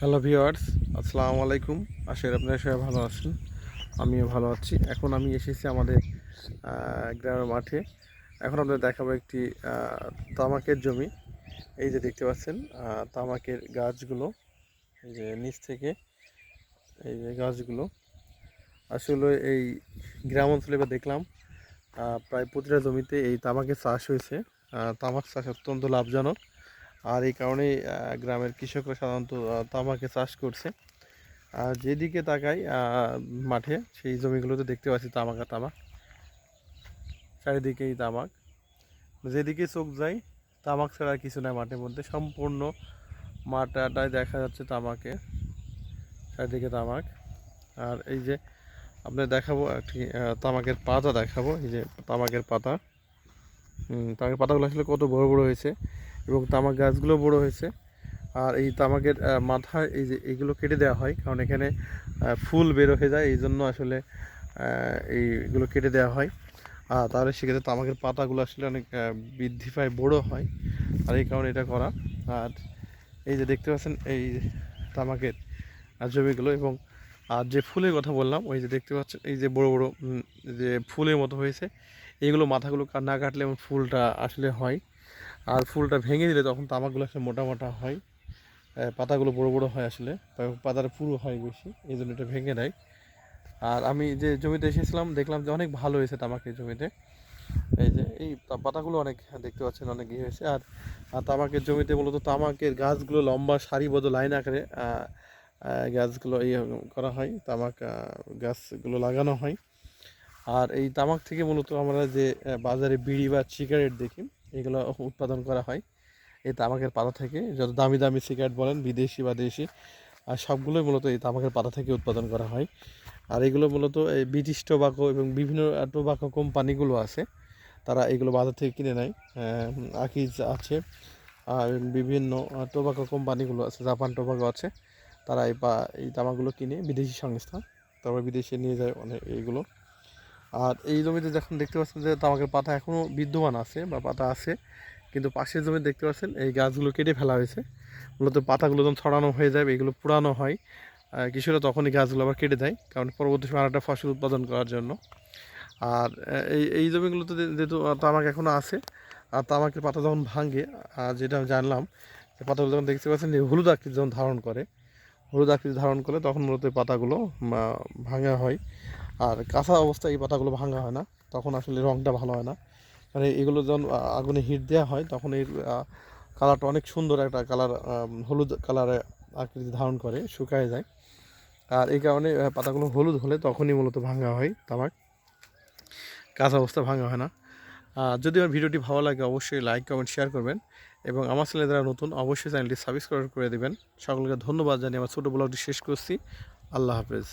Hello viewers, আসসালামু আলাইকুম। আশা করি আপনারা সবাই ভালো আছেন। আমিও ভালো আছি। এখন আমি এসেছি আমাদের গ্রামের মাঠে। এখন আপনাদের দেখাবো একটি তামাকের জমি। এই যে দেখতে পাচ্ছেন তামাকের গাছগুলো, এই যে নিচ থেকে এই যে গাছগুলো আসলে এই গ্রাম অঞ্চলে এবার দেখলাম প্রায় প্রতিটা জমিতে এই তামাকের চাষ হয়েছে। তামাক চাষ অত্যন্ত লাভজনক, আর এই কারণেই গ্রামের কৃষকরা সাধারণত তামাকে চাষ করছে। আর যেদিকে তাকাই মাঠে সেই জমিগুলোতে দেখতে পাচ্ছি তামাক আর তামাক, চারিদিকেই তামাক। যেদিকে চোখ যায় তামাক ছাড়া আর কিছু নাই মাঠের মধ্যে, সম্পূর্ণ মাঠটায় দেখা যাচ্ছে তামাকে, চারিদিকে তামাক। আর এই যে আপনার দেখাবো একটি তামাকের পাতা দেখাবো, এই যে তামাকের পাতা। তামাকের পাতাগুলো আসলে কত বড় বড় হয়েছে এবং তামাক গাছগুলো বড় হয়েছে। আর এই তামাকের মাথায় এই যে এইগুলো কেটে দেওয়া হয়, কারণ এখানে ফুল বের হয়ে যায়, এই জন্য আসলে এইগুলো কেটে দেওয়া হয়। তাহলে সেক্ষেত্রে তামাকের পাতাগুলো আসলে অনেক বৃদ্ধি পায়, বড় হয়, আর এই কারণে এটা করা। আর এই যে দেখতে পাচ্ছেন এই তামাকের জমিগুলো, এবং আর যে ফুলের কথা বললাম ওই যে দেখতে পাচ্ছেন এই যে বড় বড় যে ফুলের মতো হয়েছে, এইগুলো মাথাগুলো না কাটলে এবং ফুলটা আসলে হয়। আর ফুলটা ভেঙে দিলে তখন তামাকগুলো আসলে মোটা মোটা হয়, পাতাগুলো বড় বড় হয়, আসলে পাতাটা পুরো হয় বেশি, এই জন্য এটা ভেঙে দেয়। আর আমি যে জমিতে এসেছিলাম দেখলাম যে অনেক ভালো হয়েছে তামাকের জমিতে। এই যে এই পাতাগুলো অনেক দেখতে পাচ্ছেন অনেক ইয়ে হয়েছে। আর তামাকের জমিতে মূলত তামাকের গাছগুলো লম্বা সারিবদ্ধ লাইন আকারে গাছগুলো ইয়ে করা হয়, তামাক গাছগুলো লাগানো হয়। আর এই তামাক থেকে মূলত আমরা যে বাজারে বিড়ি বা সিগারেট দেখি, এগুলো উৎপাদন করা হয় এই তামাকের পাতা থেকে। যত দামি দামি সিগারেট বলেন, বিদেশি বা দেশি, আর সবগুলোই মূলত এই তামাকের পাতা থেকে উৎপাদন করা হয়। আর এগুলো মূলত এই ব্রিটিশ টোবাকো এবং বিভিন্ন টোবাকো কোম্পানিগুলো আছে, তারা এগুলো বাজার থেকে কিনে নেয়। আকিজ আছে, আর বিভিন্ন টোবাকো কোম্পানিগুলো আছে, জাপান টোবাকো আছে, তারা এই তামাকগুলো কিনে, বিদেশি সংস্থা, তারপর বিদেশে নিয়ে যায় অনেক এইগুলো। আর এই জমিতে যখন দেখতে পাচ্ছেন যে তামাকের পাতা এখনও বিদ্যমান আছে বা পাতা আছে, কিন্তু পাশের জমি দেখতে পাচ্ছেন এই গাছগুলো কেটে ফেলা হয়েছে। মূলত পাতাগুলো যখন ছড়ানো হয়ে যাবে, এগুলো পুরানো হয়, কৃষকরা তখনই গাছগুলো আবার কেটে দেয়, কারণ পরবর্তী সময় আরেকটা ফসল উৎপাদন করার জন্য। আর এই এই জমিগুলোতে যেহেতু তামাক এখনও আছে, আর তামাকের পাতা যখন ভাঙে, যেটা আমি জানলাম যে পাতাগুলো যখন দেখতে পাচ্ছেন যে হলুদ আকৃতি যখন ধারণ করে, হলুদ আকৃতি ধারণ করে তখন মূলত এই পাতাগুলো ভাঙা হয়। আর কাঁচা অবস্থায় এই পাতাগুলো ভাঙা হয় না, তখন আসলে রঙটা ভালো হয় না। মানে এগুলো যখন আগুনে হিট দেওয়া হয় তখন এর কালারটা অনেক সুন্দর একটা কালার, হলুদ কালারে আকৃতি ধারণ করে, শুকায় যায়। আর এই কারণে পাতাগুলো হলুদ হলে তখনই মূলত ভাঙা হয় তামাক, কাঁচা অবস্থা ভাঙা হয় না। যদি আমার ভিডিওটি ভালো লাগে অবশ্যই লাইক কমেন্ট শেয়ার করবেন, এবং আমার চ্যানেলে যারা নতুন অবশ্যই চ্যানেলটি সাবস্ক্রাইব করে দেবেন। সকলকে ধন্যবাদ জানিয়ে আমার ছোটো ব্লগটি শেষ করছি। আল্লাহ হাফেজ।